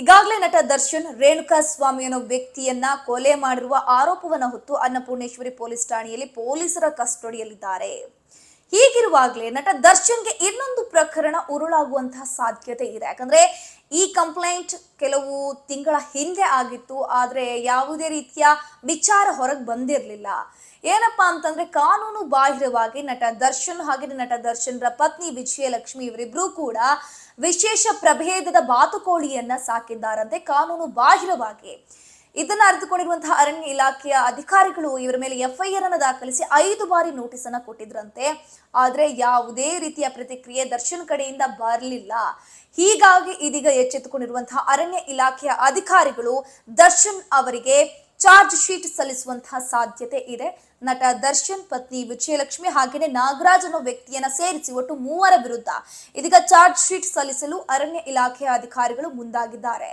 ಈಗಾಗಲೇ ನಟ ದರ್ಶನ್ ರೇಣುಕಾ ಸ್ವಾಮಿ ಅನ್ನೋ ವ್ಯಕ್ತಿಯನ್ನ ಕೊಲೆ ಮಾಡಿರುವ ಆರೋಪವನ್ನ ಹೊತ್ತು ಅನ್ನಪೂರ್ಣೇಶ್ವರಿ ಪೊಲೀಸ್ ಠಾಣೆಯಲ್ಲಿ ಪೊಲೀಸರ ಕಸ್ಟಡಿಯಲ್ಲಿದ್ದಾರೆ. ಹೀಗಿರುವಾಗಲೇ ನಟ ದರ್ಶನ್ಗೆ ಇನ್ನೊಂದು ಪ್ರಕರಣ ಉರುಳಾಗುವಂತಹ ಸಾಧ್ಯತೆ ಇದೆ. ಯಾಕಂದ್ರೆ ಈ ಕಂಪ್ಲೇಂಟ್ ಕೆಲವು ತಿಂಗಳ ಹಿಂದೆ ಆಗಿತ್ತು, ಆದ್ರೆ ಯಾವುದೇ ರೀತಿಯ ವಿಚಾರ ಹೊರಗೆ ಬಂದಿರಲಿಲ್ಲ. ಏನಪ್ಪಾ ಅಂತಂದ್ರೆ ಕಾನೂನು ಬಾಹಿರವಾಗಿ ನಟ ದರ್ಶನ್ ಹಾಗೆ ನಟ ದರ್ಶನ್ರ ಪತ್ನಿ ವಿಜಯಲಕ್ಷ್ಮಿ ಇವರಿಬ್ರು ಕೂಡ ವಿಶೇಷ ಪ್ರಭೇದದ ಬಾತುಕೋಳಿಯನ್ನ ಸಾಕಿದ್ದಾರಂತೆ ಕಾನೂನು ಬಾಹಿರವಾಗಿ. ಇದನ್ನ ಅರಿತುಕೊಂಡಿರುವಂತಹ ಅರಣ್ಯ ಇಲಾಖೆಯ ಅಧಿಕಾರಿಗಳು ಇವರ ಮೇಲೆ ಎಫ್ಐಆರ್ ಅನ್ನು ದಾಖಲಿಸಿ 5 ಬಾರಿ ನೋಟಿಸ್ ಅನ್ನ ಕೊಟ್ಟಿದ್ರಂತೆ. ಆದ್ರೆ ಯಾವುದೇ ರೀತಿಯ ಪ್ರತಿಕ್ರಿಯೆ ದರ್ಶನ್ ಕಡೆಯಿಂದ ಬರಲಿಲ್ಲ. ಹೀಗಾಗಿ ಇದೀಗ ಎಚ್ಚೆತ್ತುಕೊಂಡಿರುವಂತಹ ಅರಣ್ಯ ಇಲಾಖೆಯ ಅಧಿಕಾರಿಗಳು ದರ್ಶನ್ ಅವರಿಗೆ ಚಾರ್ಜ್ ಶೀಟ್ ಸಲ್ಲಿಸುವಂತಹ ಸಾಧ್ಯತೆ ಇದೆ. ನಟ ದರ್ಶನ್ ಪತ್ನಿ ವಿಜಯಲಕ್ಷ್ಮಿ ಹಾಗೆಯೇ ನಾಗರಾಜ್ ಅನ್ನೋ ವ್ಯಕ್ತಿಯನ್ನ ಸೇರಿಸಿ ಒಟ್ಟು 3 ವಿರುದ್ಧ ಇದೀಗ ಚಾರ್ಜ್ ಶೀಟ್ ಸಲ್ಲಿಸಲು ಅರಣ್ಯ ಇಲಾಖೆಯ ಅಧಿಕಾರಿಗಳು ಮುಂದಾಗಿದ್ದಾರೆ.